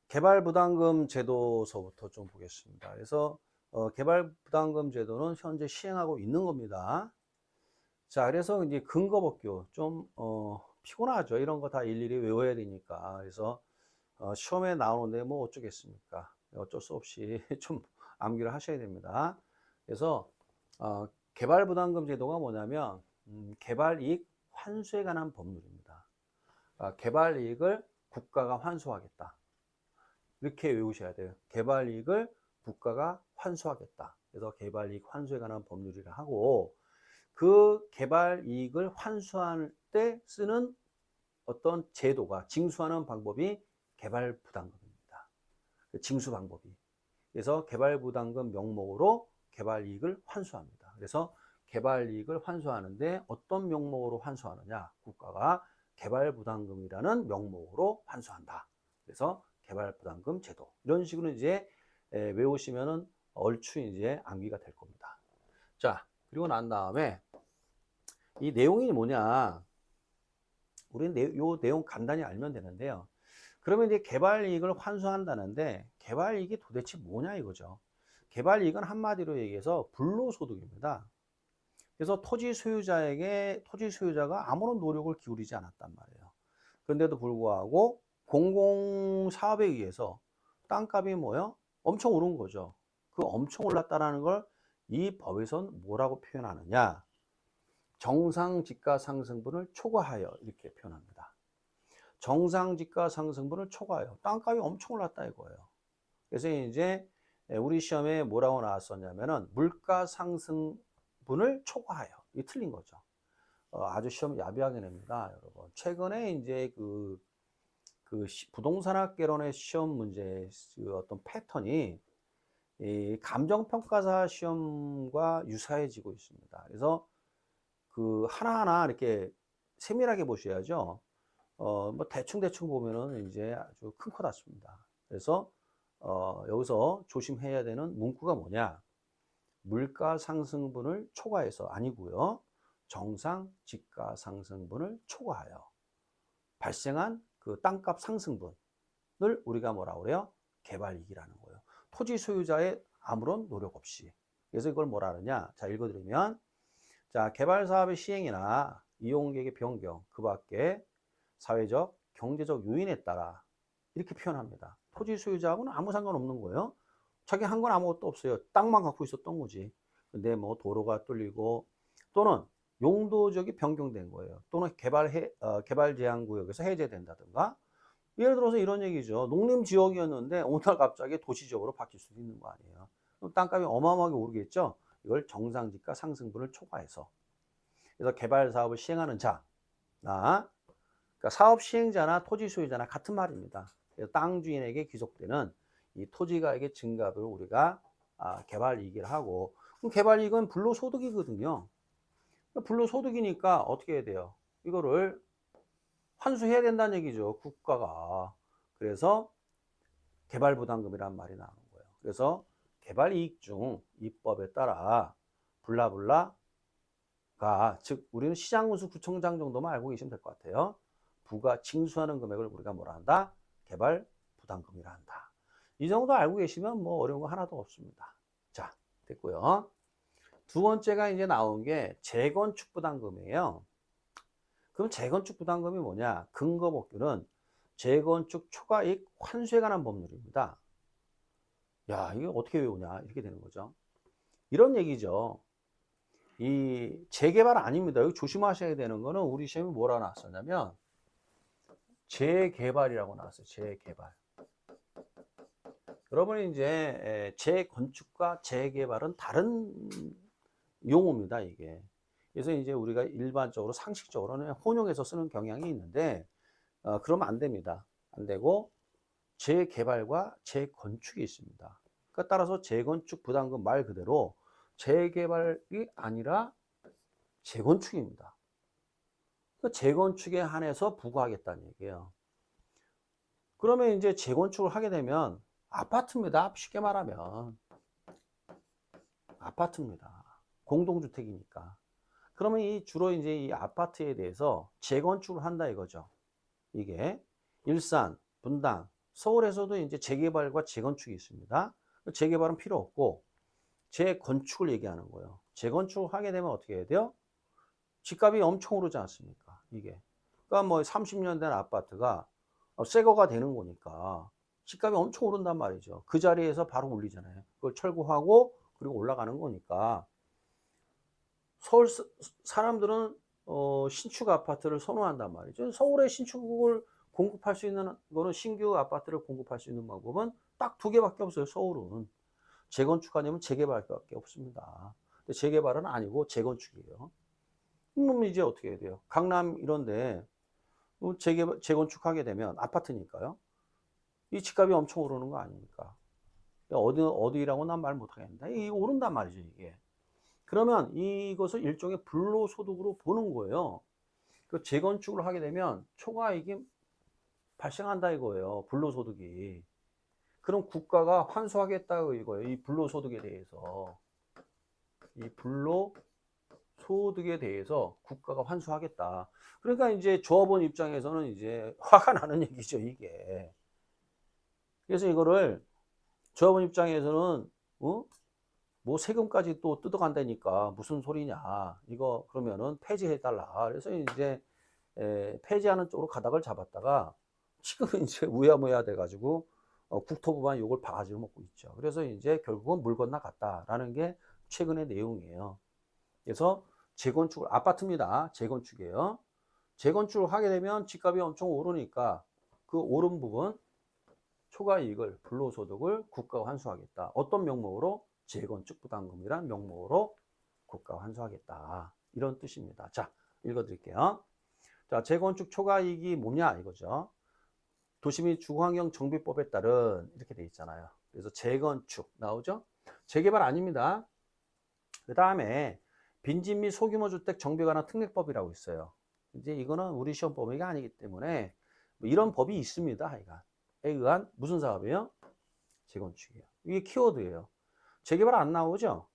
개발부담금 제도서부터 좀 보겠습니다. 그래서 개발부담금 제도는 현재 시행하고 있는 겁니다. 자, 그래서 이제 근거법규 좀 피곤하죠. 이런 거 다 일일이 외워야 되니까. 그래서 시험에 나오는데 뭐 어쩌겠습니까? 어쩔 수 없이 좀 암기를 하셔야 됩니다. 그래서 개발부담금 제도가 뭐냐면 개발이익 환수에 관한 법률입니다. 개발이익을 국가가 환수하겠다. 이렇게 외우셔야 돼요. 개발이익을 국가가 환수하겠다. 그래서 개발이익 환수에 관한 법률이라 하고, 그 개발이익을 환수할 때 쓰는 어떤 제도가 징수하는 방법이 개발부담금입니다. 징수 방법이. 그래서 개발부담금 명목으로 개발이익을 환수합니다. 그래서 개발이익을 환수하는데 어떤 명목으로 환수하느냐? 국가가 개발부담금이라는 명목으로 환수한다. 그래서 개발부담금 제도. 이런 식으로 이제 외우시면은 얼추 이제 암기가 될 겁니다. 자, 그리고 난 다음에 이 내용이 뭐냐? 우리는 요 내용 간단히 알면 되는데요. 그러면 이제 개발이익을 환수한다는데 개발이익이 도대체 뭐냐 이거죠. 개발이익은 한마디로 얘기해서 불로소득입니다. 그래서 토지 소유자가 아무런 노력을 기울이지 않았단 말이에요. 그런데도 불구하고 공공사업에 의해서 땅값이 뭐요? 엄청 오른 거죠. 그 엄청 올랐다라는 걸 이 법에선 뭐라고 표현하느냐? 정상지가 상승분을 초과하여 이렇게 표현합니다. 정상지가 상승분을 초과하여 땅값이 엄청 올랐다 이거예요. 그래서 이제 우리 시험에 뭐라고 나왔었냐면은 물가 상승분을 초과하여. 이게 틀린 거죠. 아주 시험 야비하게 냅니다, 여러분. 최근에 이제 부동산학개론의 시험 문제 그 어떤 패턴이 이 감정평가사 시험과 유사해지고 있습니다. 그래서 그 하나하나 이렇게 세밀하게 보셔야죠. 뭐 대충 보면은 이제 아주 큰 코 다칩니다. 그래서 여기서 조심해야 되는 문구가 뭐냐? 물가 상승분을 초과해서 아니고요. 정상 지가 상승분을 초과하여 발생한 그 땅값 상승분을 우리가 뭐라고 그래요? 개발이익이라는 거예요. 토지 소유자의 아무런 노력 없이. 그래서 이걸 뭐라 하느냐? 자, 읽어드리면 자, 개발 사업의 시행이나 이용 계획의 변경, 그 밖에 사회적, 경제적 요인에 따라 이렇게 표현합니다. 토지 소유자하고는 아무 상관없는 거예요. 자기 한 건 아무것도 없어요. 땅만 갖고 있었던 거지. 근데 뭐 도로가 뚫리고 또는 용도적이 변경된 거예요. 또는 개발 제한 구역에서 해제된다든가. 예를 들어서 이런 얘기죠. 농림 지역이었는데 오늘 갑자기 도시적으로 바뀔 수도 있는 거 아니에요. 그럼 땅값이 어마어마하게 오르겠죠. 이걸 정상지가 상승분을 초과해서. 그래서 개발 사업을 시행하는 자, 그러니까 사업 시행자나 토지 소유자나 같은 말입니다. 그래서 땅 주인에게 귀속되는 이 토지가액의 증가를 우리가 개발 이익을 하고, 그럼 개발 이익은 불로소득이거든요. 불로소득이니까 어떻게 해야 돼요? 이거를 환수해야 된다는 얘기죠, 국가가. 그래서 개발부담금이란 말이 나오는 거예요. 그래서 개발 이익 중 입법에 따라 블라블라가, 즉 우리는 시장군수구청장 정도만 알고 계시면 될 것 같아요. 부가 징수하는 금액을 우리가 뭐라 한다? 개발 부담금이라 한다. 이 정도 알고 계시면 뭐 어려운 거 하나도 없습니다. 자, 됐고요. 두 번째가 이제 나온 게 재건축 부담금이에요. 그럼 재건축 부담금이 뭐냐? 근거법규는 재건축 초과이익 환수에 관한 법률입니다. 야, 이게 어떻게 외우냐? 이렇게 되는 거죠. 이런 얘기죠. 이 재개발 아닙니다. 여기 조심하셔야 되는 거는 우리 시험에 뭐라 나왔었냐면 재개발이라고 나왔어요. 재개발. 여러분이 이제 재건축과 재개발은 다른 용어입니다, 이게. 그래서 이제 우리가 일반적으로 상식적으로는 혼용해서 쓰는 경향이 있는데 그러면 안 됩니다. 안 되고 재개발과 재건축이 있습니다. 그러니까 따라서 재건축 부담금 말 그대로 재개발이 아니라 재건축입니다. 그러니까 재건축에 한해서 부과하겠다는 얘기예요. 그러면 이제 재건축을 하게 되면 아파트입니다. 쉽게 말하면 아파트입니다. 공동주택이니까. 그러면 이 주로 이제 이 아파트에 대해서 재건축을 한다 이거죠. 이게 일산, 분당, 서울에서도 이제 재개발과 재건축이 있습니다. 재개발은 필요 없고 재건축을 얘기하는 거예요. 재건축을 하게 되면 어떻게 해야 돼요? 집값이 엄청 오르지 않습니까? 이게. 그러니까 뭐 30년 된 아파트가 새 거가 되는 거니까 집값이 엄청 오른단 말이죠. 그 자리에서 바로 올리잖아요. 그걸 철거하고 그리고 올라가는 거니까 서울 사람들은 신축 아파트를 선호한단 말이죠. 서울에 신축을 공급할 수 있는 거는 신규 아파트를 공급할 수 있는 방법은 딱 두 개밖에 없어요. 서울은 재건축 아니면 재개발밖에 없습니다. 근데 재개발은 아니고 재건축이에요. 그럼 이제 어떻게 해야 돼요? 강남 이런데 재건축하게 되면 아파트니까요. 이 집값이 엄청 오르는 거 아닙니까? 어디라고 난 말 못하겠는데 이 오른단 말이죠 이게. 그러면 이것을 일종의 불로소득으로 보는 거예요. 그 재건축을 하게 되면 초과이익이 발생한다 이거예요. 불로소득이. 그럼 국가가 환수하겠다 이거예요. 이 불로소득에 대해서. 이 불로소득에 대해서 국가가 환수하겠다. 그러니까 이제 조합원 입장에서는 이제 화가 나는 얘기죠, 이게. 그래서 이거를 조합원 입장에서는 뭐 세금까지 또 뜯어간다니까 무슨 소리냐. 이거 그러면은 폐지해달라. 그래서 이제 폐지하는 쪽으로 가닥을 잡았다가 지금은 이제 우야무야 돼가지고 국토부만 욕을 바가지로 먹고 있죠. 그래서 이제 결국은 물 건너갔다라는 게 최근의 내용이에요. 그래서 재건축을 아파트입니다. 재건축이에요. 재건축을 하게 되면 집값이 엄청 오르니까 그 오른 부분 초과이익을 불로소득을 국가가 환수하겠다. 어떤 명목으로? 재건축 부담금이란 명목으로 국가가 환수하겠다. 이런 뜻입니다. 자, 읽어드릴게요. 자, 재건축 초과이익이 뭐냐 이거죠. 도시및 주거환경 정비법에 따른 이렇게 돼 있잖아요. 그래서 재건축 나오죠? 재개발 아닙니다. 그 다음에 빈집 및 소규모 주택 정비에 관한 특례법이라고 있어요. 이제 이거는 우리 시험 범위가 아니기 때문에 뭐 이런 법이 있습니다. 하여간. 에 의한 무슨 사업이에요? 재건축이에요. 이게 키워드예요. 재개발 안 나오죠?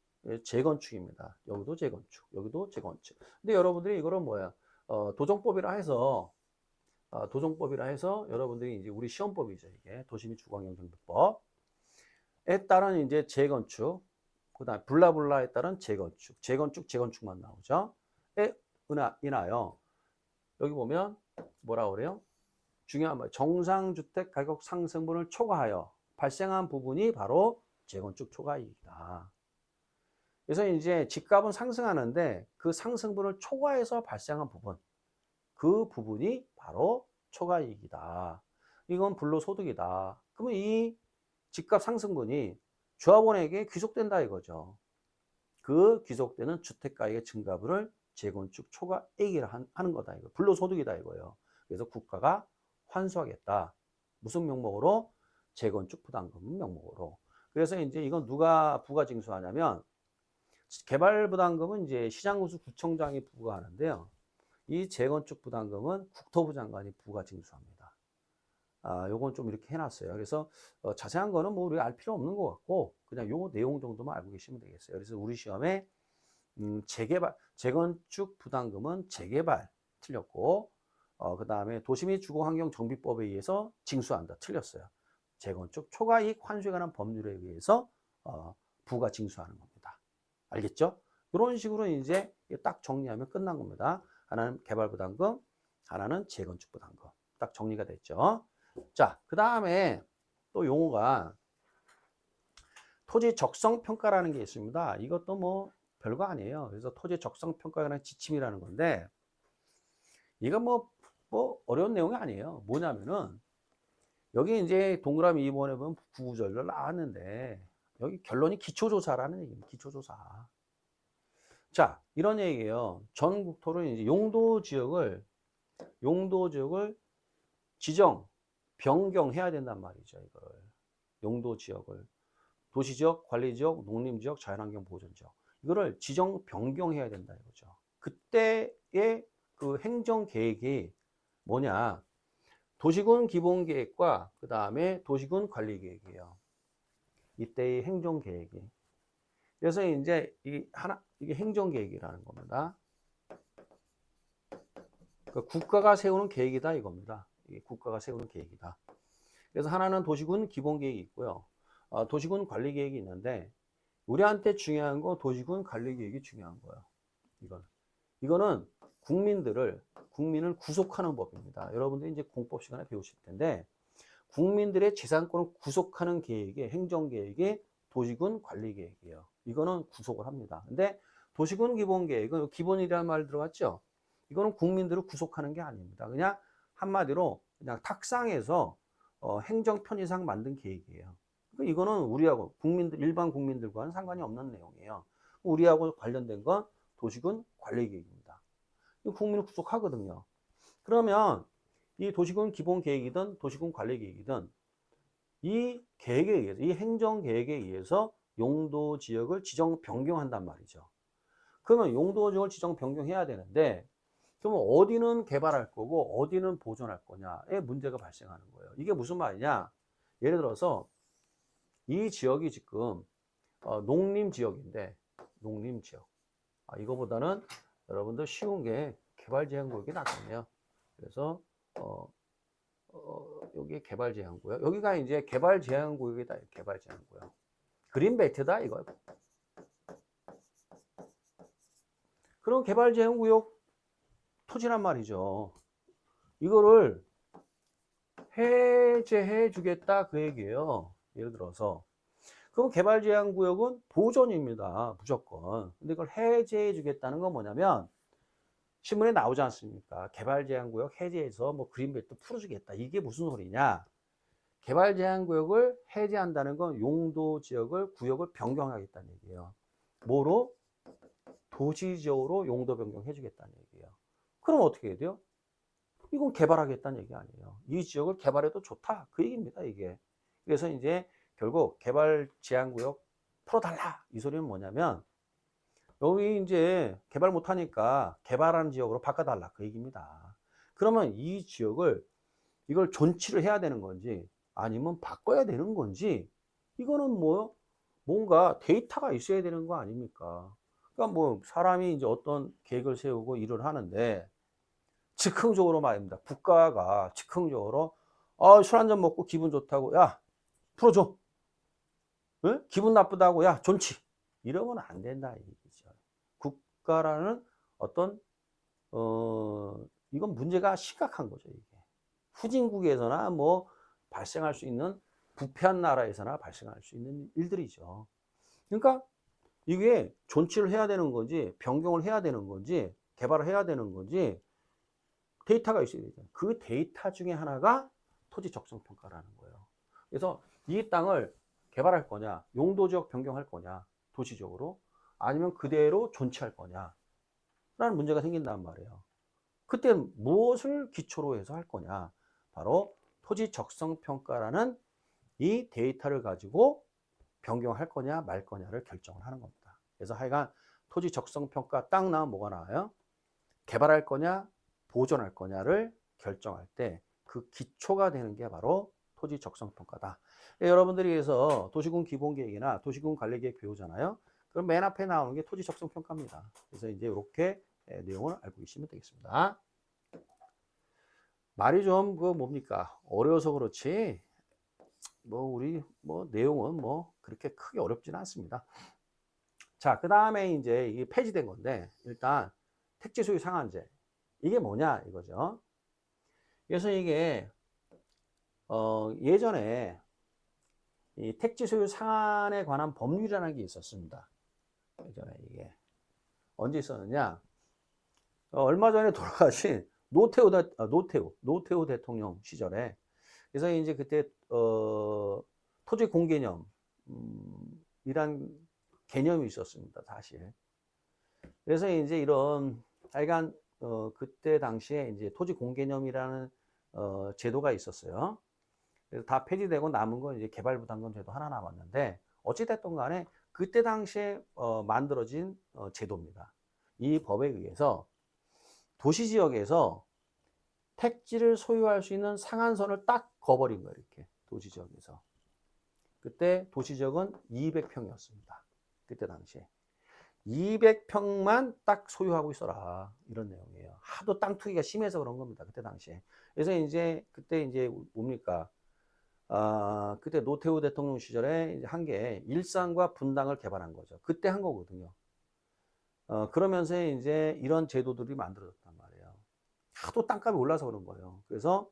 재건축입니다. 여기도 재건축, 여기도 재건축. 근데 여러분들이 이거를 뭐야? 도정법이라 해서 여러분들이 이제 우리 시험법이죠. 이게 도시및 주거환경정비법에 따른 이제 재건축, 그다음 블라블라에 따른 재건축만 나오죠. 에 인하여 여기 보면 뭐라 그래요? 중요한 말 정상주택 가격 상승분을 초과하여 발생한 부분이 바로 재건축 초과이익이다. 그래서 이제 집값은 상승하는데 그 상승분을 초과해서 발생한 부분, 그 부분이 바로 초과이익이다. 이건 불로소득이다. 그러면 이 집값 상승분이 조합원에게 귀속된다 이거죠. 그 귀속되는 주택가액의 증가분을 재건축 초과이익이라 하는 거다. 이거 불로소득이다 이거예요. 그래서 국가가 환수하겠다. 무슨 명목으로? 재건축 부담금 명목으로. 그래서 이제 이건 누가 부가징수하냐면 개발 부담금은 이제 시장군수 구청장이 부과하는데요. 이 재건축 부담금은 국토부 장관이 부가징수합니다. 요건 좀 이렇게 해놨어요. 그래서 자세한 거는 뭐 우리가 알 필요 없는 것 같고 그냥 요 내용 정도만 알고 계시면 되겠어요. 그래서 우리 시험에 재건축 부담금은 재개발 틀렸고 그 다음에 도시및 주거환경정비법에 의해서 징수한다 틀렸어요. 재건축 초과이익 환수에 관한 법률에 의해서 부가 징수하는 겁니다. 알겠죠? 이런 식으로 이제 딱 정리하면 끝난 겁니다. 하나는 개발부담금, 하나는 재건축부담금. 딱 정리가 됐죠? 자, 그 다음에 또 용어가 토지 적성 평가라는 게 있습니다. 이것도 뭐 별거 아니에요. 그래서 토지 적성 평가라는 지침이라는 건데 이거 뭐 어려운 내용이 아니에요. 뭐냐면은 여기 이제 동그라미 2번에 보면 구구절절 나왔는데 여기 결론이 기초조사라는 얘기입니다. 기초조사. 자, 이런 얘기예요. 전 국토를 이제 용도 지역을 지정, 변경해야 된단 말이죠. 이걸 용도 지역을 도시지역, 관리지역, 농림지역, 자연환경 보존지역 이거를 지정, 변경해야 된다 이거죠. 그때의 그 행정계획이 뭐냐? 도시군 기본계획과 그 다음에 도시군 관리계획이에요. 이때의 행정계획이. 그래서 이제 이게 행정계획이라는 겁니다. 그러니까 국가가 세우는 계획이다 이겁니다. 이게 국가가 세우는 계획이다. 그래서 하나는 도시군 기본계획이 있고요. 도시군 관리계획이 있는데 우리한테 중요한 거 도시군 관리계획이 중요한 거예요. 이거는 국민을 구속하는 법입니다. 여러분들이 이제 공법 시간에 배우실 텐데 국민들의 재산권을 구속하는 계획이 행정계획이 도시군 관리계획이에요. 이거는 구속을 합니다. 근데 도시군 기본계획은 기본이라는 말 들어갔죠? 이거는 국민들을 구속하는 게 아닙니다. 그냥 한마디로 그냥 탁상에서 행정 편의상 만든 계획이에요. 그러니까 이거는 우리하고 일반 국민들과는 상관이 없는 내용이에요. 우리하고 관련된 건 도시군 관리계획입니다. 국민을 구속하거든요. 그러면 이 도시군 기본계획이든 도시군 관리계획이든 이 계획에 의해서, 이 행정계획에 의해서 용도 지역을 지정 변경한단 말이죠. 그러면 용도 지역을 지정 변경해야 되는데 그러면 어디는 개발할 거고 어디는 보존할 거냐에 문제가 발생하는 거예요. 이게 무슨 말이냐? 예를 들어서 이 지역이 지금 농림지역인데 농림지역. 이거보다는 여러분들 쉬운 게 개발제한구역이 낫겠네요. 그래서 여기 개발제한구역. 여기가 이제 개발제한구역이다. 개발제한구역. 그린벨트다 이거. 그럼 개발제한구역 토지란 말이죠. 이거를 해제해 주겠다 그 얘기예요. 예를 들어서 그럼 개발제한구역은 보존입니다. 무조건. 근데 그걸 해제해 주겠다는 건 뭐냐면 신문에 나오지 않습니까? 개발제한구역 해제해서 뭐 그린벨트 풀어주겠다. 이게 무슨 소리냐? 개발제한구역을 해제한다는 건 용도지역을 구역을 변경하겠다는 얘기예요. 뭐로? 도시지역으로 용도 변경해 주겠다는 얘기예요. 그럼 어떻게 해야 돼요? 이건 개발하겠다는 얘기 아니에요. 이 지역을 개발해도 좋다. 그 얘기입니다, 이게. 그래서 이제 결국 개발 제한구역 풀어달라. 이 소리는 뭐냐면 여기 이제 개발 못하니까 개발하는 지역으로 바꿔달라. 그 얘기입니다. 그러면 이 지역을 이걸 존치를 해야 되는 건지 아니면 바꿔야 되는 건지 이거는 뭐 뭔가 데이터가 있어야 되는 거 아닙니까? 그러니까 뭐 사람이 이제 어떤 계획을 세우고 일을 하는데 즉흥적으로 말입니다. 국가가 즉흥적으로 술 한잔 먹고 기분 좋다고 야 풀어줘. 응? 기분 나쁘다고 야 존치. 이러면 안 된다 이거죠. 국가라는 어떤 이건 문제가 심각한 거죠. 이게 후진국에서나 뭐 발생할 수 있는 부패한 나라에서나 발생할 수 있는 일들이죠. 그러니까 이게 존치를 해야 되는 건지 변경을 해야 되는 건지 개발을 해야 되는 건지 데이터가 있어야 되잖아요. 그 데이터 중에 하나가 토지 적성 평가라는 거예요. 그래서 이 땅을 개발할 거냐, 용도지역 변경할 거냐, 도시적으로 아니면 그대로 존치할 거냐 라는 문제가 생긴단 말이에요. 그때 무엇을 기초로 해서 할 거냐? 바로 토지 적성 평가라는 이 데이터를 가지고 변경할 거냐 말 거냐를 결정을 하는 겁니다. 그래서 하여간 토지 적성 평가 딱 나오면 뭐가 나와요? 개발할 거냐 보존할 거냐를 결정할 때 그 기초가 되는 게 바로 토지 적성 평가다. 여러분들이 그래서 도시군 기본계획이나 도시군 관리계획 배우잖아요. 그럼 맨 앞에 나오는 게 토지 적성 평가입니다. 그래서 이제 이렇게 내용을 알고 계시면 되겠습니다. 말이 좀 그 뭡니까 어려워서 그렇지 뭐 우리 뭐 내용은 뭐 그렇게 크게 어렵지는 않습니다. 자, 그 다음에 이제 이게 폐지된 건데 일단 택지 소유 상한제 이게 뭐냐 이거죠. 그래서 이게 예전에 이 택지 소유 상한에 관한 법률이라는 게 있었습니다. 예전에 이게 언제 있었느냐? 얼마 전에 돌아가신 노태우 대통령 시절에 그래서 이제 그때 토지 공개념 이란 개념이 있었습니다, 사실. 그래서 이제 이런 하여간 그때 당시에 이제 토지 공개념이라는 제도가 있었어요. 그래서 다 폐지되고 남은 건 이제 개발부담금 제도 하나 남았는데 어찌됐든 간에 그때 당시에 만들어진 제도입니다. 이 법에 의해서 도시지역에서 택지를 소유할 수 있는 상한선을 딱 거버린 거예요. 이렇게 도시지역에서. 그때 도시지역은 200평이었습니다. 그때 당시에. 200평만 딱 소유하고 있어라. 이런 내용이에요. 하도 땅 투기가 심해서 그런 겁니다. 그때 당시에. 그래서 이제 그때 이제 뭡니까? 그때 노태우 대통령 시절에 한 게 일상과 분당을 개발한 거죠. 그때 한 거거든요. 그러면서 이제 이런 제도들이 만들어졌단 말이에요. 하도 땅값이 올라서 그런 거예요. 그래서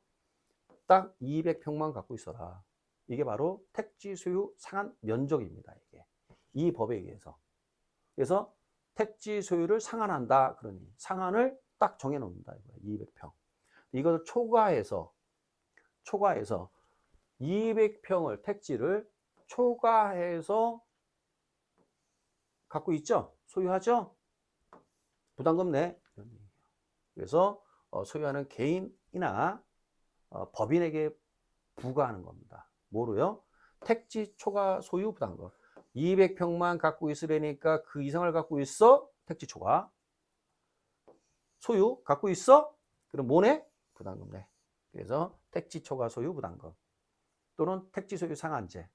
딱 200평만 갖고 있어라. 이게 바로 택지 소유 상한 면적입니다. 이게 이 법에 의해서. 그래서 택지 소유를 상한한다. 그러니 상한을 딱 정해놓는다. 200평. 이걸 초과해서 200평을 택지를 초과해서 갖고 있죠. 소유하죠. 부담금 내. 그래서 소유하는 개인이나 법인에게 부과하는 겁니다. 뭐로요? 택지 초과 소유 부담금. 200평만 갖고 있으려니까 그 이상을 갖고 있어? 택지 초과. 소유 갖고 있어? 그럼 뭐 내? 부담금 내. 그래서 택지 초과 소유 부담금 또는 택지 소유 상한제를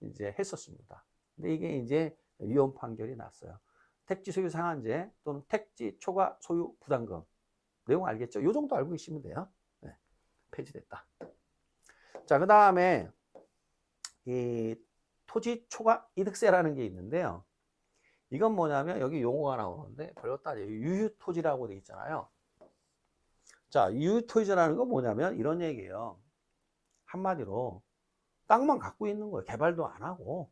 이제 했었습니다. 근데 이게 이제 위헌 판결이 났어요. 택지 소유 상한제 또는 택지 초과 소유 부담금. 내용 알겠죠? 이 정도 알고 계시면 돼요. 네, 폐지됐다. 자, 그 다음에 이 토지 초과 이득세라는 게 있는데요. 이건 뭐냐면 여기 용어가 나오는데 별것도 아니에요. 유휴토지라고 돼 있잖아요. 자, 유휴토지라는 건 뭐냐면 이런 얘기예요. 한마디로 땅만 갖고 있는 거예요. 개발도 안 하고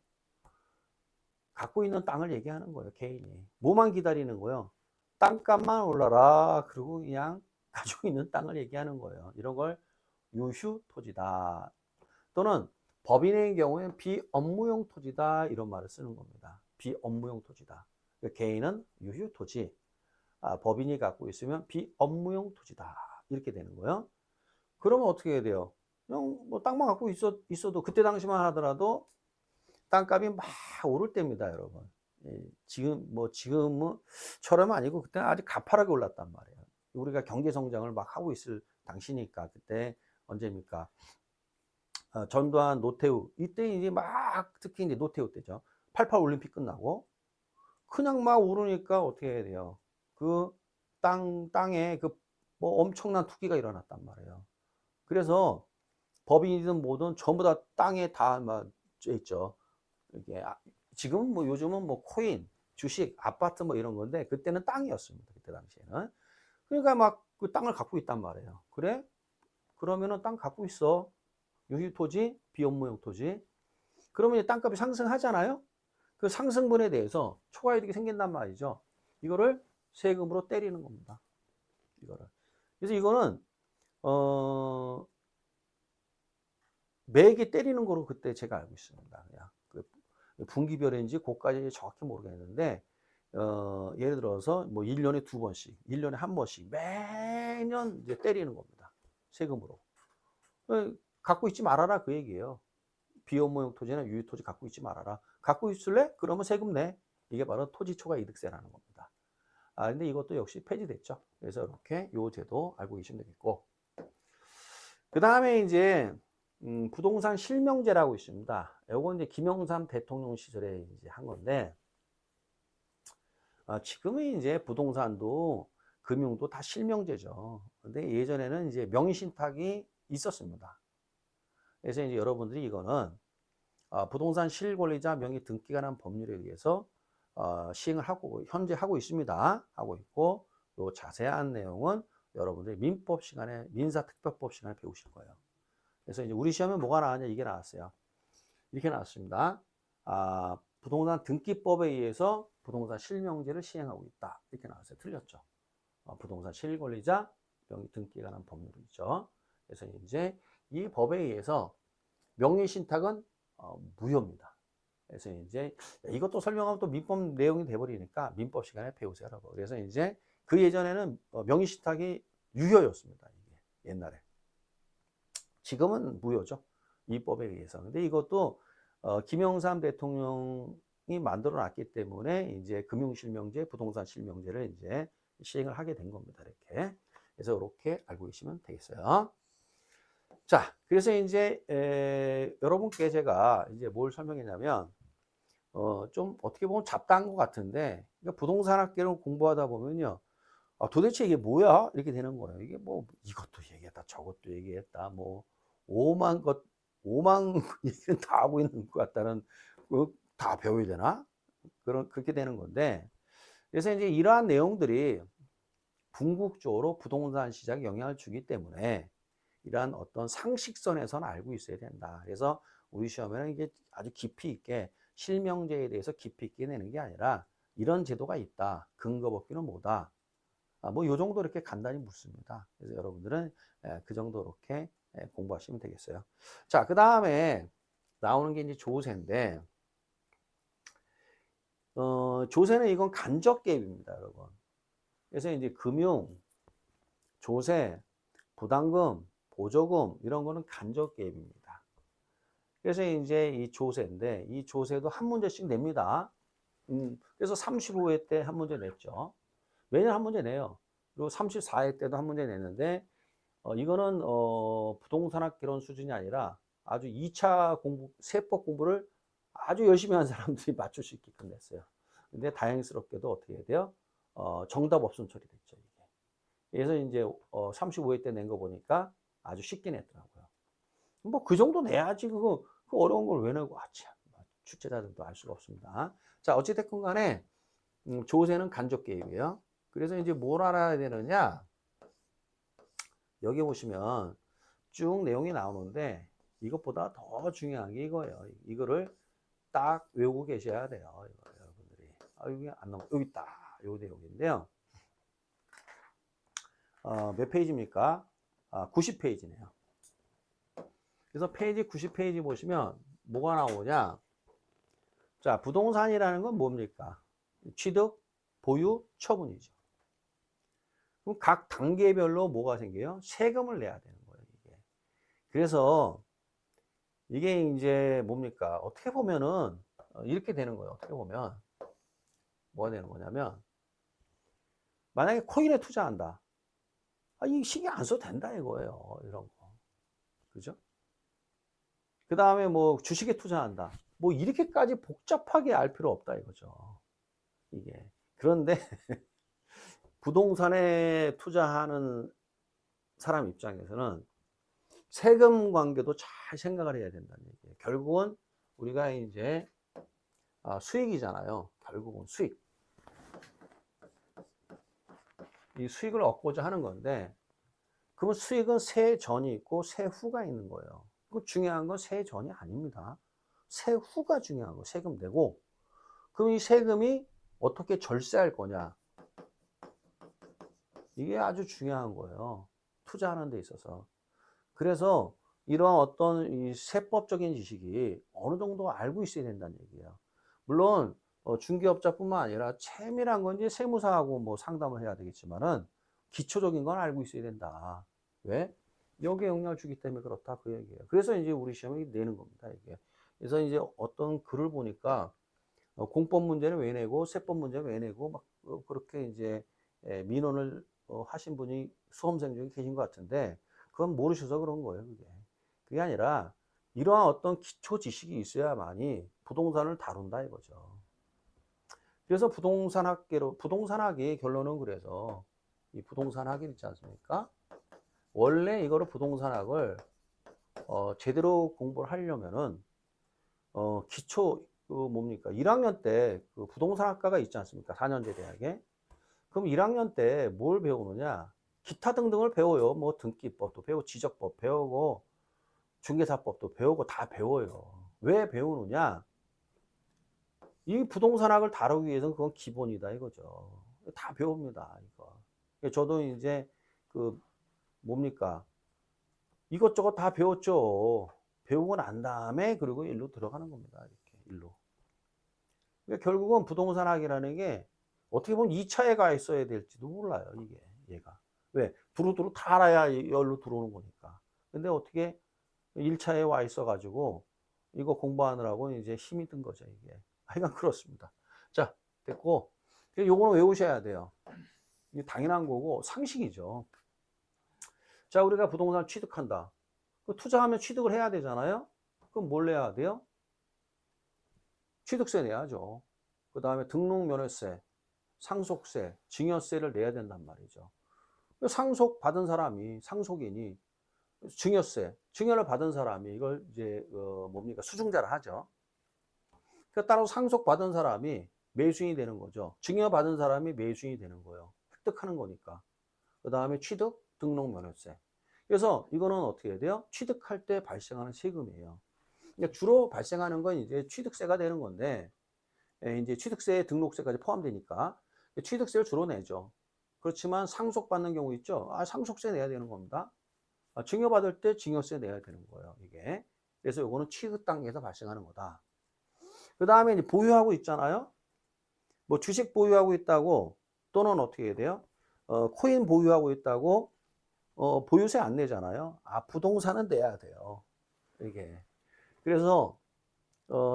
갖고 있는 땅을 얘기하는 거예요. 개인이. 뭐만 기다리는 거예요? 땅값만 올라라. 그리고 그냥 가지고 있는 땅을 얘기하는 거예요. 이런 걸 유휴토지다. 또는 법인의 경우에는 비업무용 토지다. 이런 말을 쓰는 겁니다. 비업무용 토지다. 개인은 유휴토지, 법인이 갖고 있으면 비업무용 토지다. 이렇게 되는 거예요. 그러면 어떻게 해야 돼요? 그냥 뭐 땅만 갖고 있어도 그때 당시만 하더라도 땅값이 막 오를 때입니다, 여러분. 지금처럼 아니고 그때는 아주 가파르게 올랐단 말이에요. 우리가 경제 성장을 막 하고 있을 당시니까 그때 언제입니까? 전두환, 노태우 이때 이제 막 특히 이제 노태우 때죠. 88 올림픽 끝나고 그냥 막 오르니까 어떻게 해야 돼요? 그 땅에 그 뭐 엄청난 투기가 일어났단 말이에요. 그래서 법인이든 뭐든 전부 다 땅에 다막 있죠. 이게 지금은 뭐 요즘은 뭐 코인, 주식, 아파트 뭐 이런 건데 그때는 땅이었습니다. 그때 당시에는. 그러니까 막 그 땅을 갖고 있단 말이에요. 그래? 그러면은 땅 갖고 있어. 유휴토지, 비업무용 토지. 그러면 땅값이 상승하잖아요. 그 상승분에 대해서 초과이득이 생긴단 말이죠. 이거를 세금으로 때리는 겁니다. 이거를. 그래서 이거는 매기 때리는 거로 그때 제가 알고 있습니다. 그냥 그 분기별인지 그까지 정확히 모르겠는데 예를 들어서 뭐 1년에 2번씩, 1년에 한 번씩 매년 이제 때리는 겁니다. 세금으로. 갖고 있지 말아라 그 얘기예요. 비업무용 토지나 유휴토지 갖고 있지 말아라. 갖고 있을래? 그러면 세금 내. 이게 바로 토지초과 이득세라는 겁니다. 근데 이것도 역시 폐지됐죠. 그래서 이렇게 요 제도 알고 계시면 되겠고. 그 다음에 이제 부동산 실명제라고 있습니다. 요건 이제 김영삼 대통령 시절에 이제 한 건데, 지금은 이제 부동산도 금융도 다 실명제죠. 근데 예전에는 이제 명의신탁이 있었습니다. 그래서 이제 여러분들이 이거는 부동산 실권리자 명의 등기가 난 법률에 의해서 시행을 하고 현재 하고 있습니다. 하고 있고 요 자세한 내용은 여러분들이 민법 시간에 민사특별법 시간에 배우실 거예요. 그래서 이제 우리 시험에 뭐가 나왔냐 이게 나왔어요. 이렇게 나왔습니다. 부동산 등기법에 의해서 부동산 실명제를 시행하고 있다. 이렇게 나왔어요. 틀렸죠. 부동산 실권리자 명의 등기가 난 법률이죠. 그래서 이제 이 법에 의해서 명의신탁은 무효입니다. 그래서 이제 이것도 설명하면 또 민법 내용이 돼버리니까 민법 시간에 배우세요, 여러분. 그래서 이제 그 예전에는 명의신탁이 유효였습니다. 이게 옛날에. 지금은 무효죠. 이 법에 의해서. 근데 이것도 김영삼 대통령이 만들어 놨기 때문에 이제 금융실명제, 부동산 실명제를 이제 시행을 하게 된 겁니다. 이렇게. 그래서 이렇게 알고 계시면 되겠어요. 자, 그래서 이제 여러분께 제가 이제 뭘 설명했냐면 좀 어떻게 보면 잡다한 것 같은데 그러니까 부동산 학계를 공부하다 보면요. 도대체 이게 뭐야? 이렇게 되는 거예요. 이게 뭐 이것도 얘기했다, 저것도 얘기했다, 뭐 오만 것, 오만 얘기는 다 하고 있는 것 같다는, 다 배워야 되나? 그렇게 되는 건데, 그래서 이제 이러한 내용들이 궁극적으로 부동산 시장에 영향을 주기 때문에 이러한 어떤 상식선에서는 알고 있어야 된다. 그래서 우리 시험에는 이게 아주 깊이 있게 실명제에 대해서 깊이 있게 내는 게 아니라 이런 제도가 있다. 근거 법규는 뭐다. 뭐 요 정도 이렇게 간단히 묻습니다. 그래서 여러분들은 그 정도 이렇게 공부하시면 되겠어요. 자, 그 다음에 나오는 게 이제 조세인데, 조세는 이건 간접 개입입니다, 여러분. 그래서 이제 금융, 조세, 부담금, 보조금 이런 거는 간접 개입입니다. 그래서 이제 이 조세인데 이 조세도 한 문제씩 냅니다. 그래서 35회 때 한 문제 냈죠. 매년 한 문제 내요. 그리고 34회 때도 한 문제 냈는데 이거는 부동산학 개론 수준이 아니라 아주 2차 공부, 세법 공부를 아주 열심히 한 사람들이 맞출 수 있게끔 냈어요. 근데 다행스럽게도 어떻게 해야 돼요? 정답 없음 처리됐죠, 이게. 그래서 이제 35회 때 낸 거 보니까 아주 쉽게 냈더라고요. 뭐 그 정도 내야지 그 어려운 걸 왜 내고, 참, 출제자들도 알 수가 없습니다. 자, 어찌됐건 간에 조세는 간접 개입이에요. 그래서 이제 뭘 알아야 되느냐? 여기 보시면 쭉 내용이 나오는데 이것보다 더 중요한 게 이거예요. 이거를 딱 외우고 계셔야 돼요. 이거 여러분들이. 여기 안 나와. 여기 있다. 요 내용인데요. 몇 페이지입니까? 90페이지네요. 그래서 페이지 90페이지 보시면 뭐가 나오냐? 자, 부동산이라는 건 뭡니까? 취득, 보유, 처분이죠. 그럼 각 단계별로 뭐가 생겨요? 세금을 내야 되는 거예요, 이게. 그래서 이게 이제 뭡니까? 어떻게 보면은 이렇게 되는 거예요. 어떻게 보면 뭐가 되는 거냐면 만약에 코인에 투자한다. 이 신경 안 써도 된다 이거예요. 이런 거. 그죠? 그 다음에 뭐 주식에 투자한다. 뭐 이렇게까지 복잡하게 알 필요 없다 이거죠. 이게. 그런데 부동산에 투자하는 사람 입장에서는 세금 관계도 잘 생각을 해야 된다는 얘기예요. 결국은 우리가 이제 수익이잖아요. 결국은 수익. 이 수익을 얻고자 하는 건데, 그러면 수익은 세전이 있고 세후가 있는 거예요. 그 중요한 건 세전이 아닙니다. 세후가 중요한 거, 세금 내고. 그럼 이 세금이 어떻게 절세할 거냐? 이게 아주 중요한 거예요. 투자하는 데 있어서. 그래서 이러한 어떤 이 세법적인 지식이 어느 정도 알고 있어야 된다는 얘기예요. 물론 중개업자뿐만 아니라 채밀한 건지 세무사하고 뭐 상담을 해야 되겠지만은 기초적인 건 알고 있어야 된다. 왜? 여기에 영향을 주기 때문에 그렇다 그 얘기예요. 그래서 이제 우리 시험에 내는 겁니다, 이게. 그래서 이제 어떤 글을 보니까 공법 문제는 왜 내고 세법 문제는 왜 내고 막 그렇게 이제 민원을 하신 분이 수험생 중에 계신 것 같은데 그건 모르셔서 그런 거예요, 그게. 그게 아니라 이러한 어떤 기초 지식이 있어야만이 부동산을 다룬다 이거죠. 그래서 부동산학의 결론은 그래서 이 부동산학이 있지 않습니까? 원래 이거를 부동산학을 제대로 공부를 하려면은 기초 뭡니까? 1학년 때 그 부동산학과가 있지 않습니까? 4년제 대학에. 그럼 1학년 때 뭘 배우느냐? 기타 등등을 배워요. 뭐 등기법도 배우고 지적법 배우고 중개사법도 배우고 다 배워요. 왜 배우느냐? 이 부동산학을 다루기 위해서는 그건 기본이다 이거죠. 다 배웁니다, 이거. 저도 이제 그 뭡니까? 이것저것 다 배웠죠. 배우고 난 다음에 그리고 일로 들어가는 겁니다. 이렇게 일로. 그러니까 결국은 부동산학이라는 게 어떻게 보면 2차에 가 있어야 될지도 몰라요, 이게 얘가. 왜? 두루두루 다 알아야 여기로 들어오는 거니까. 근데 어떻게 1차에 와 있어 가지고 이거 공부하느라고 이제 힘이 든 거죠, 이게. 하여간 그렇습니다. 자, 됐고. 요거는 외우셔야 돼요. 이게 당연한 거고 상식이죠. 자, 우리가 부동산을 취득한다. 그 투자하면 취득을 해야 되잖아요. 그럼 뭘 내야 돼요? 취득세 내야죠. 그 다음에 등록면허세, 상속세, 증여세를 내야 된단 말이죠. 상속 받은 사람이, 상속인이 증여세, 증여를 받은 사람이 이걸 이제 뭡니까? 수증자를 하죠. 그러니까 따라서 상속받은 사람이 매수인이 되는 거죠. 증여받은 사람이 매수인이 되는 거예요. 획득하는 거니까. 그 다음에 취득, 등록 면허세. 그래서 이거는 어떻게 해야 돼요? 취득할 때 발생하는 세금이에요. 그러니까 주로 발생하는 건 이제 취득세가 되는 건데, 이제 취득세에 등록세까지 포함되니까 취득세를 주로 내죠. 그렇지만 상속받는 경우 있죠. 상속세 내야 되는 겁니다. 증여받을 때 증여세 내야 되는 거예요, 이게. 그래서 이거는 취득 단계에서 발생하는 거다. 그 다음에 이제 보유하고 있잖아요. 뭐 주식 보유하고 있다고 또는 어떻게 해야 돼요? 코인 보유하고 있다고 보유세 안 내잖아요. 부동산은 내야 돼요. 이게. 그래서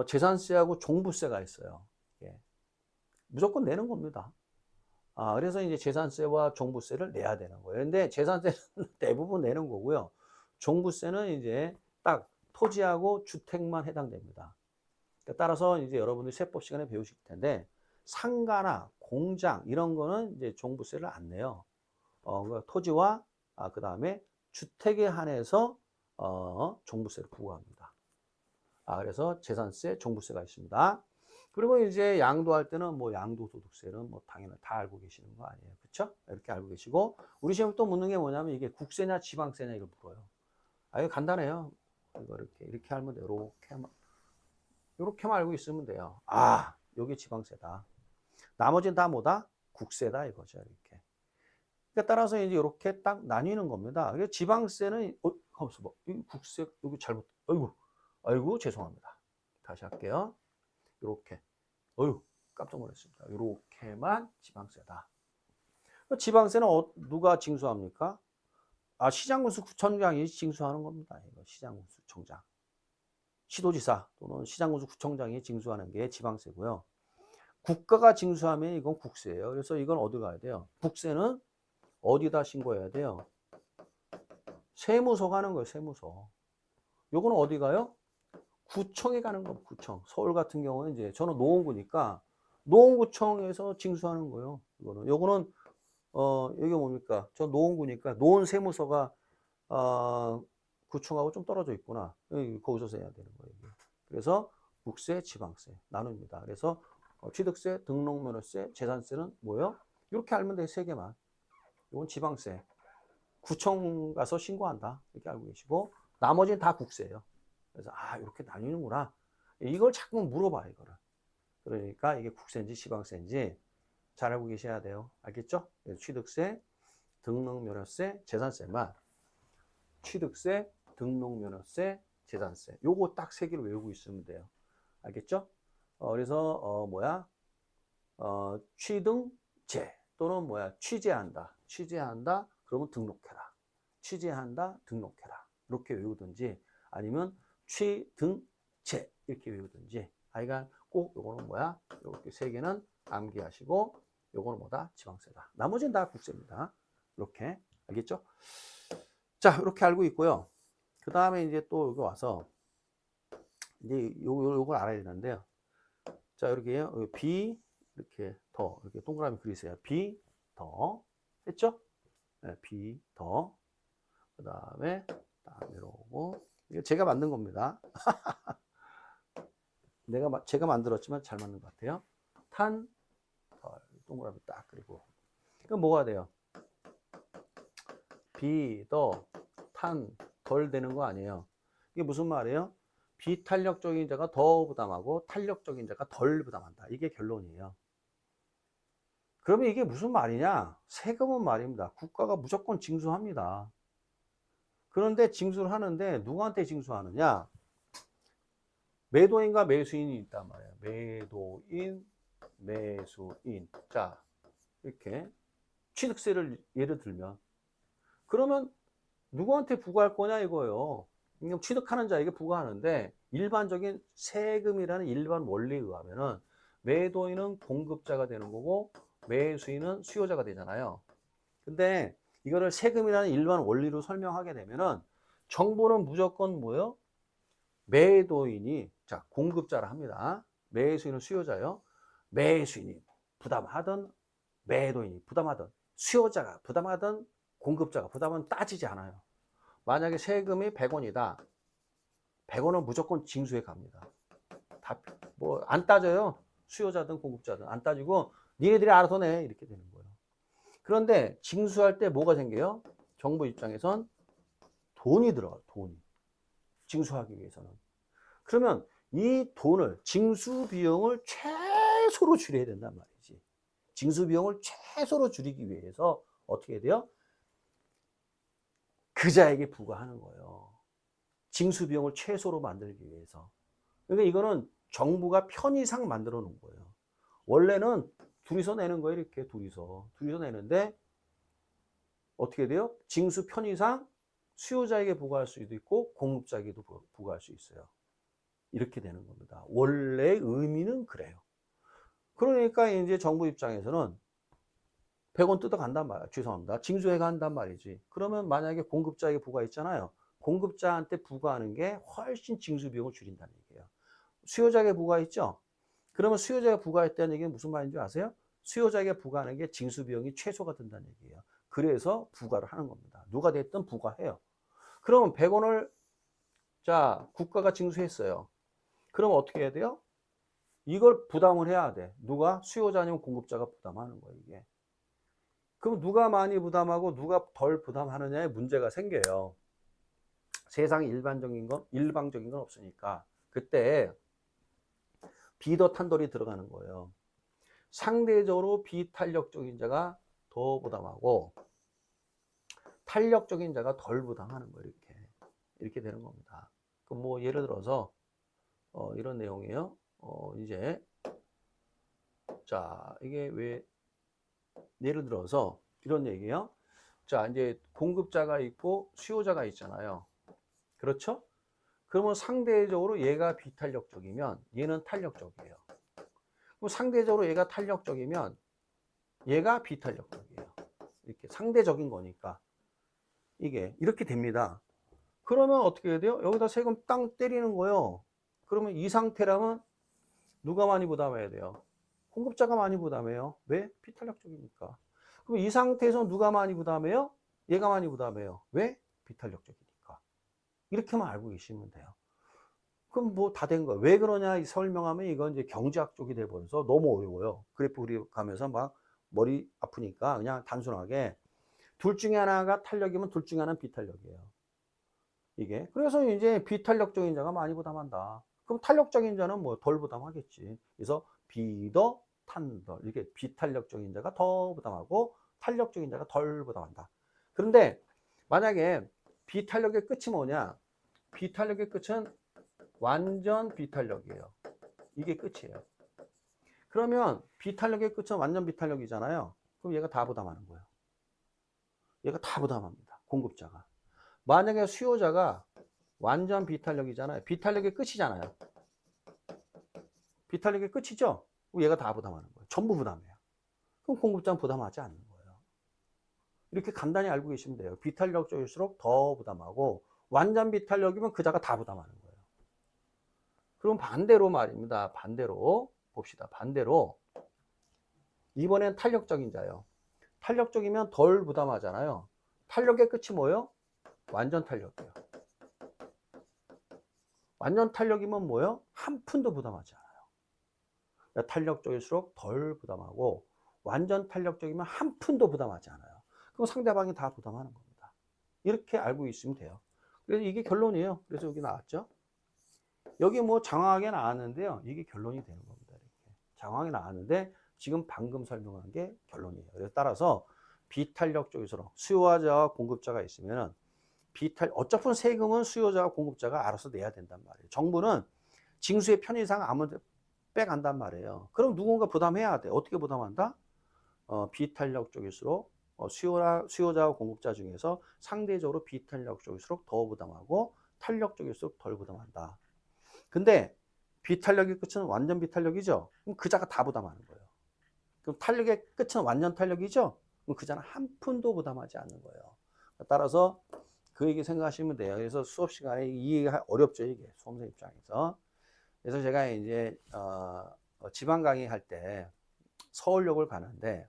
재산세하고 종부세가 있어요. 이게. 무조건 내는 겁니다. 그래서 이제 재산세와 종부세를 내야 되는 거예요. 근데 재산세는 대부분 내는 거고요. 종부세는 이제 딱 토지하고 주택만 해당됩니다. 따라서 이제 여러분들이 세법 시간에 배우실 텐데 상가나 공장 이런 거는 이제 종부세를 안 내요. 그러니까 토지와 그 다음에 주택에 한해서 종부세를 부과합니다. 그래서 재산세, 종부세가 있습니다. 그리고 이제 양도할 때는 뭐 양도소득세는 뭐 당연히 다 알고 계시는 거 아니에요. 그쵸? 이렇게 알고 계시고, 우리 시험 또 묻는 게 뭐냐면 이게 국세냐 지방세냐 이걸 물어요. 이거 간단해요. 이거 이렇게 하면 돼요. 이렇게만 알고 있으면 돼요. 여기 지방세다. 나머지는 다 뭐다? 국세다 이거죠. 이렇게. 그러니까 따라서 이제 이렇게 딱 나뉘는 겁니다. 지방세는 가만있어 봐. 이 국세 여기 잘못. 아이고 죄송합니다. 다시 할게요. 이렇게. 깜짝 놀랐습니다. 이렇게만 지방세다. 지방세는 누가 징수합니까? 시장군수구청장이 징수하는 겁니다. 이거 시장군수청장. 시도지사 또는 시장군수구청장이 징수하는 게 지방세고요. 국가가 징수하면 이건 국세예요. 그래서 이건 어디 가야 돼요? 국세는 어디다 신고해야 돼요? 세무서 가는 거예요. 세무서. 요거는 어디 가요? 구청에 가는 겁니다. 구청. 서울 같은 경우는 이제 저는 노원구니까 노원구청에서 징수하는 거예요. 요거는 여기 뭡니까? 저 노원구니까 노원 세무서가 구청하고 좀 떨어져 있구나. 거기서 해야 되는 거예요. 그래서 국세, 지방세 나눕니다. 그래서 취득세, 등록면허세, 재산세는 뭐요? 이렇게 알면 돼요. 세 개만. 이건 지방세. 구청 가서 신고한다. 이렇게 알고 계시고 나머지는 다 국세예요. 그래서 이렇게 나뉘는구나. 이걸 자꾸 물어봐 이거를. 그러니까 이게 국세인지 지방세인지 잘 알고 계셔야 돼요. 알겠죠? 취득세, 등록면허세, 재산세만 취득세, 등록면허세, 재산세. 요거 딱 세 개를 외우고 있으면 돼요. 알겠죠? 그래서 취등재 또는 취재한다. 그러면 등록해라. 취재한다, 등록해라. 이렇게 외우든지 아니면 취등재 이렇게 외우든지. 그러니까 꼭 요거는 이렇게 세 개는 암기하시고 요거는 지방세다. 나머지는 다 국세입니다. 이렇게 알겠죠? 자, 이렇게 알고 있고요. 그 다음에 이제 또 여기 와서 이제 요걸 알아야 되는데요. 자, 이렇게요. 비 이렇게 더 이렇게 동그라미 그리세요. 비 더 했죠? 네, 비 더. 그 다음에 딱 내려오고 이거 제가 만든 겁니다. 제가 만들었지만 잘 만든 것 같아요. 탄 덜 동그라미 딱 그리고 그럼 뭐가 돼요? 비 더 탄 덜 되는 거 아니에요? 이게 무슨 말이에요? 비탄력적인 자가 더 부담하고 탄력적인 자가 덜 부담한다. 이게 결론이에요. 그러면 이게 무슨 말이냐? 세금은 말입니다. 국가가 무조건 징수합니다. 그런데 징수를 하는데 누구한테 징수하느냐? 매도인과 매수인이 있단 말이에요. 매도인, 매수인. 자, 이렇게 취득세를 예를 들면 그러면 누구한테 부과할 거냐 이거예요. 취득하는 자에게 부과하는데 일반적인 세금이라는 일반 원리에 의하면은 매도인은 공급자가 되는 거고 매수인은 수요자가 되잖아요. 근데 이거를 세금이라는 일반 원리로 설명하게 되면은 정부는 무조건 뭐요? 매도인이 공급자라 합니다. 매수인은 수요자요. 매수인이 부담하든 매도인이 부담하든 수요자가 부담하든 공급자가 부담은 따지지 않아요. 만약에 세금이 100원이다. 100원은 무조건 징수에 갑니다. 다 뭐 안 따져요. 수요자든 공급자든 안 따지고 니네들이 알아서 내 이렇게 되는 거예요. 그런데 징수할 때 뭐가 생겨요? 정부 입장에선 돈이 들어가요. 돈이. 징수하기 위해서는. 그러면 이 돈을 징수 비용을 최소로 줄여야 된단 말이지. 징수 비용을 최소로 줄이기 위해서 어떻게 돼요? 그자에게 부과하는 거예요. 징수 비용을 최소로 만들기 위해서. 그러니까 이거는 정부가 편의상 만들어 놓은 거예요. 원래는 둘이서 내는 거예요. 이렇게 둘이서 내는데 어떻게 돼요? 징수 편의상 수요자에게 부과할 수도 있고 공급자에게도 부과할 수 있어요. 이렇게 되는 겁니다. 원래 의미는 그래요. 그러니까 이제 정부 입장에서는 100원 뜯어간단 말이야. 죄송합니다. 징수해 간단 말이지. 그러면 만약에 공급자에게 부과했잖아요. 공급자한테 부과하는 게 훨씬 징수 비용을 줄인다는 얘기예요. 수요자에게 부과했죠? 그러면 수요자가 부과했다는 얘기는 무슨 말인지 아세요? 수요자에게 부과하는 게 징수 비용이 최소가 된다는 얘기예요. 그래서 부과를 하는 겁니다. 누가 됐든 부과해요. 그러면 100원을 자 국가가 징수했어요. 그럼 어떻게 해야 돼요? 이걸 부담을 해야 돼. 누가? 수요자 아니면 공급자가 부담하는 거예요, 이게. 그럼 누가 많이 부담하고 누가 덜 부담하느냐에 문제가 생겨요. 세상에 일방적인 건 없으니까. 그때 비더 탄돌이 들어가는 거예요. 상대적으로 비탄력적인 자가 더 부담하고 탄력적인 자가 덜 부담하는 거예요, 이렇게. 이렇게 되는 겁니다. 그럼 뭐 예를 들어서 이런 내용이에요. 이제 자, 이게 왜 예를 들어서 이런 얘기예요. 자, 이제 공급자가 있고 수요자가 있잖아요. 그렇죠? 그러면 상대적으로 얘가 비탄력적이면 얘는 탄력적이에요. 그럼 상대적으로 얘가 탄력적이면 얘가 비탄력적이에요. 이렇게 상대적인 거니까 이게 이렇게 됩니다. 그러면 어떻게 해야 돼요? 여기다 세금 땅 때리는 거예요. 그러면 이 상태라면 누가 많이 부담해야 돼요? 공급자가 많이 부담해요. 왜? 비탄력적이니까. 그럼 이 상태에서 누가 많이 부담해요? 얘가 많이 부담해요. 왜? 비탄력적이니까. 이렇게만 알고 계시면 돼요. 그럼 뭐 다 된 거예요. 왜 그러냐 설명하면 이건 이제 경제학 쪽이 돼버려서 너무 어려워요. 그래프 그려가면서 막 머리 아프니까 그냥 단순하게 둘 중에 하나가 탄력이면 둘 중에 하나는 비탄력이에요. 이게. 그래서 이제 비탄력적인 자가 많이 부담한다. 그럼 탄력적인 자는 뭐 덜 부담하겠지. 그래서 비더 탄덜. 이게 비탄력적인 자가 더 부담하고 탄력적인 자가 덜 부담한다. 그런데 만약에 비탄력의 끝이 뭐냐? 비탄력의 끝은 완전 비탄력이에요. 이게 끝이에요. 그러면 비탄력의 끝은 완전 비탄력이잖아요. 그럼 얘가 다 부담하는 거예요. 얘가 다 부담합니다. 공급자가. 만약에 수요자가 완전 비탄력이잖아요. 비탄력의 끝이잖아요. 비탄력의 끝이죠? 그럼 얘가 다 부담하는 거예요. 전부 부담해요. 그럼 공급자는 부담하지 않는 거예요. 이렇게 간단히 알고 계시면 돼요. 비탄력 쪽일수록 더 부담하고 완전 비탄력이면 그자가 다 부담하는 거예요. 그럼 반대로 말입니다. 반대로 봅시다. 반대로 이번엔 탄력적인 자예요. 탄력적이면 덜 부담하잖아요. 탄력의 끝이 뭐예요? 완전 탄력이에요. 완전 탄력이면 뭐예요? 한 푼도 부담하지 않아요. 그러니까 탄력적일수록 덜 부담하고 완전 탄력적이면 한 푼도 부담하지 않아요. 그럼 상대방이 다 부담하는 겁니다. 이렇게 알고 있으면 돼요. 그래서 이게 결론이에요. 그래서 여기 나왔죠. 여기 뭐 장황하게 나왔는데요. 이게 결론이 되는 겁니다. 이렇게. 장황하게 나왔는데 지금 방금 설명한 게 결론이에요. 그래서 따라서 비탄력 쪽일수록 수요자와 공급자가 있으면 어차피 세금은 수요자와 공급자가 알아서 내야 된단 말이에요. 정부는 징수의 편의상 아무도 빼간단 말이에요. 그럼 누군가 부담해야 돼. 어떻게 부담한다? 비탄력 쪽일수록 수요자와 공급자 중에서 상대적으로 비탄력 쪽일수록 더 부담하고 탄력 쪽일수록 덜 부담한다. 근데 비탄력의 끝은 완전 비탄력이죠. 그럼 그자가 다 부담하는 거예요. 그럼 탄력의 끝은 완전 탄력이죠. 그럼 그자는 한 푼도 부담하지 않는 거예요. 따라서 그 얘기 생각하시면 돼요. 그래서 수업 시간에 이해가 어렵죠, 이게 수험생 입장에서. 그래서 제가 이제 지방 강의 할 때 서울역을 가는데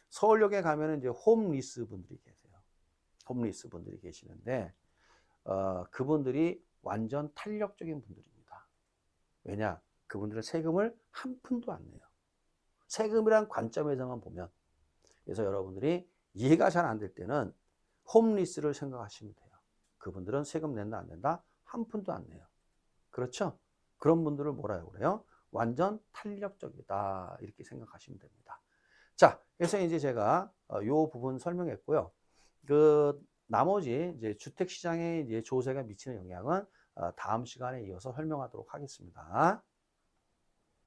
서울역에 가면은 이제 홈리스 분들이 계세요. 홈리스 분들이 계시는데 그분들이 완전 탄력적인 분들입니다. 왜냐? 그분들은 세금을 한 푼도 안 내요. 세금이란 관점에서만 보면. 그래서 여러분들이 이해가 잘 안 될 때는 홈리스를 생각하시면 돼요. 그분들은 세금 낸다 안 낸다? 한 푼도 안 내요. 그렇죠? 그런 분들을 뭐라고 그래요? 완전 탄력적이다. 이렇게 생각하시면 됩니다. 자, 그래서 이제 제가 요 부분 설명했고요. 그 나머지 이제 주택 시장에 이제 조세가 미치는 영향은 다음 시간에 이어서 설명하도록 하겠습니다.